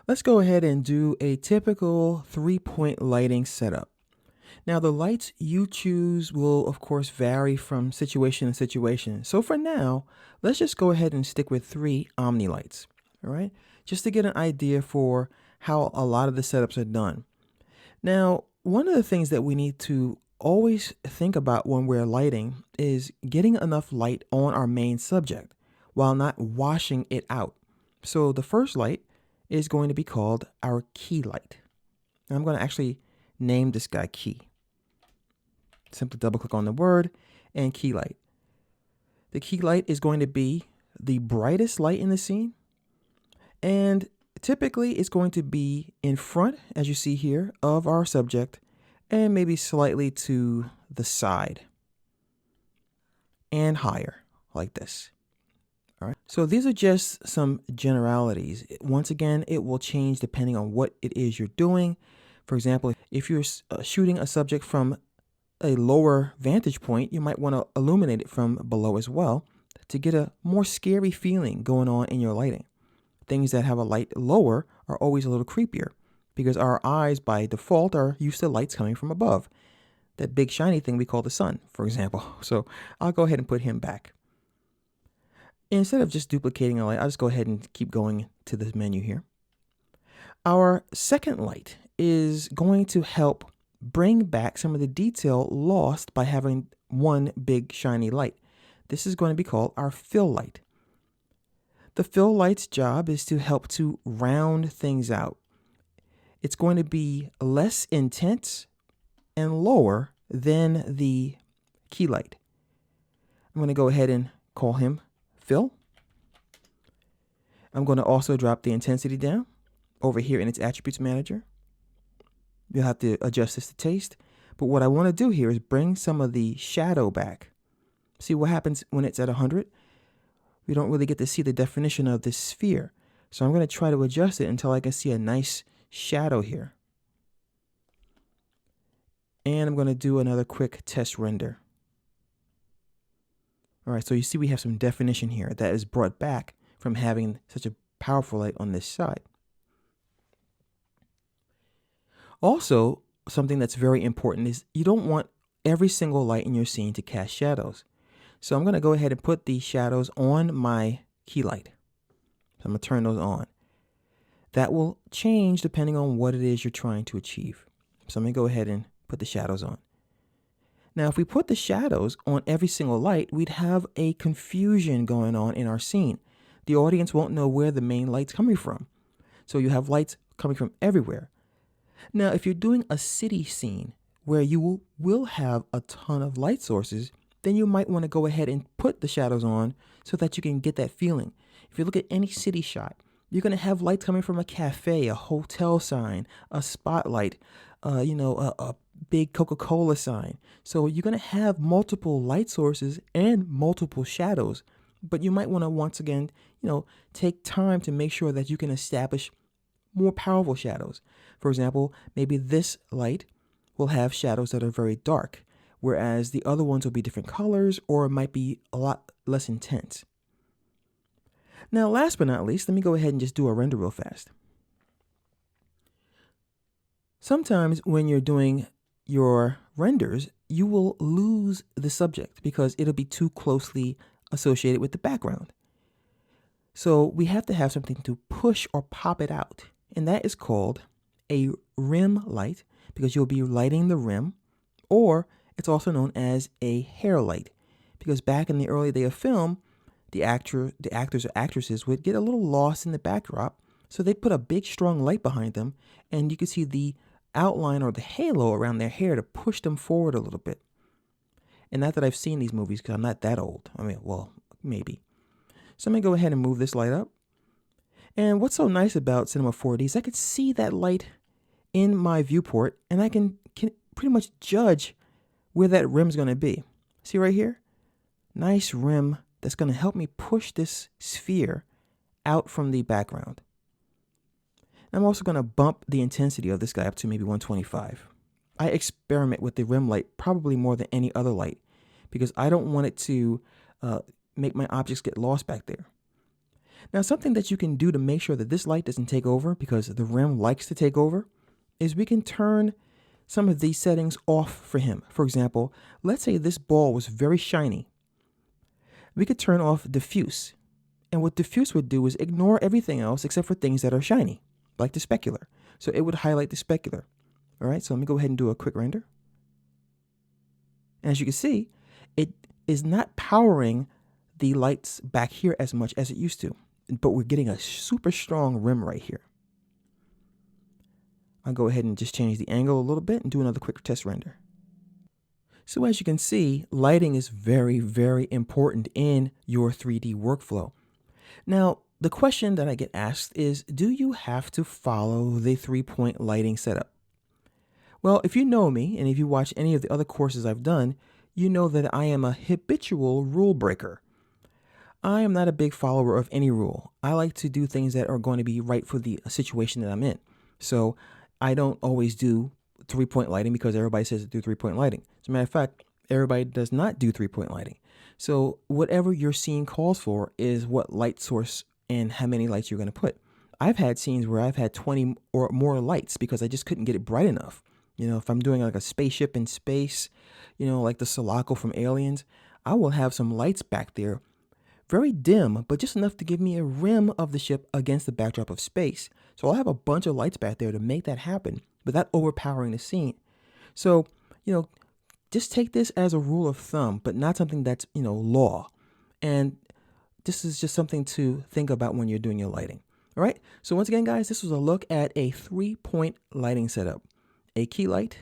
Let's go ahead and do a typical 3-point lighting setup. Now, the lights you choose will, of course, vary from situation to situation. So for now, let's just go ahead and stick with 3 Omni lights, all right? Just to get an idea for how a lot of the setups are done. Now, one of the things that we need to always think about when we're lighting is getting enough light on our main subject while not washing it out. So the first light is going to be called our key light. Now I'm going to actually name this guy key. Simply double click on the word and key light. The key light is going to be the brightest light in the scene, and typically it's going to be in front, as you see here, of our subject, and maybe slightly to the side and higher, like this. All right. So these are just some generalities. Once again, it will change depending on what it is you're doing. For example, if you're shooting a subject from a lower vantage point, you might want to illuminate it from below as well to get a more scary feeling going on in your lighting. Things that have a light lower are always a little creepier because our eyes by default are used to lights coming from above. That big shiny thing we call the sun, for example. So I'll go ahead and put him back. Instead of just duplicating a light, I'll just go ahead and keep going to this menu here. Our second light is going to help bring back some of the detail lost by having one big shiny light. This is going to be called our fill light. The fill light's job is to help to round things out. It's going to be less intense and lower than the key light. I'm going to go ahead and call him fill. I'm going to also drop the intensity down over here in its attributes manager. You'll have to adjust this to taste. But what I want to do here is bring some of the shadow back. See what happens when it's at 100? We don't really get to see the definition of this sphere. So I'm going to try to adjust it until I can see a nice shadow here. And I'm going to do another quick test render. All right, so you see we have some definition here that is brought back from having such a powerful light on this side. Also, something that's very important is you don't want every single light in your scene to cast shadows. So I'm going to go ahead and put the shadows on my key light. So I'm going to turn those on. That will change depending on what it is you're trying to achieve. So I'm going to go ahead and put the shadows on. Now, if we put the shadows on every single light, we'd have a confusion going on in our scene. The audience won't know where the main light's coming from. So you have lights coming from everywhere. Now, if you're doing a city scene where you will have a ton of light sources, then you might want to go ahead and put the shadows on so that you can get that feeling. If you look at any city shot, you're going to have lights coming from a cafe, a hotel sign, a spotlight, a big Coca-Cola sign. So you're going to have multiple light sources and multiple shadows. But you might want to, once again, take time to make sure that you can establish more powerful shadows. For example, maybe this light will have shadows that are very dark, whereas the other ones will be different colors or it might be a lot less intense. Now, last but not least, let me go ahead and just do a render real fast. Sometimes when you're doing your renders, you will lose the subject because it'll be too closely associated with the background. So we have to have something to push or pop it out, and that is called a rim light because you'll be lighting the rim, or it's also known as a hair light because back in the early day of film, the actors or actresses would get a little lost in the backdrop, so they'd put a big strong light behind them, and you could see the outline or the halo around their hair to push them forward a little bit. And not that I've seen these movies because I'm not that old. I mean, well, maybe. So I'm going to go ahead and move this light up. And what's so nice about Cinema 4D is I could see that light in my viewport, and I can pretty much judge where that rim's going to be. See right here? Nice rim that's going to help me push this sphere out from the background. I'm also going to bump the intensity of this guy up to maybe 125. I experiment with the rim light probably more than any other light because I don't want it to make my objects get lost back there. Now, something that you can do to make sure that this light doesn't take over, because the rim likes to take over, is we can turn some of these settings off for him. For example, let's say this ball was very shiny. We could turn off diffuse. And what diffuse would do is ignore everything else except for things that are shiny, like the specular. So it would highlight the specular. All right, so let me go ahead and do a quick render. And as you can see, it is not powering the lights back here as much as it used to, but we're getting a super strong rim right here. I'll go ahead and just change the angle a little bit and do another quick test render. So as you can see, lighting is very, very important in your 3D workflow. Now, the question that I get asked is, do you have to follow the 3-point lighting setup? Well, if you know me, and if you watch any of the other courses I've done, you know that I am a habitual rule breaker. I am not a big follower of any rule. I like to do things that are going to be right for the situation that I'm in. So I don't always do 3-point lighting because everybody says to do 3-point lighting. As a matter of fact, everybody does not do 3-point lighting. So whatever your scene calls for is what light source and how many lights you're going to put. I've had scenes where I've had 20 or more lights because I just couldn't get it bright enough. You know, if I'm doing like a spaceship in space, you know, like the Sulaco from Aliens, I will have some lights back there, very dim, but just enough to give me a rim of the ship against the backdrop of space. So I'll have a bunch of lights back there to make that happen without overpowering the scene. So, you know, just take this as a rule of thumb, but not something that's, you know, law. And this is just something to think about when you're doing your lighting. All right. So once again, guys, this was a look at a 3-point lighting setup: a key light,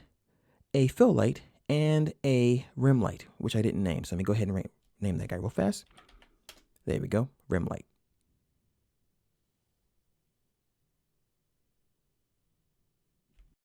a fill light, and a rim light, which I didn't name. So let me go ahead and name that guy real fast. There we go, rim light.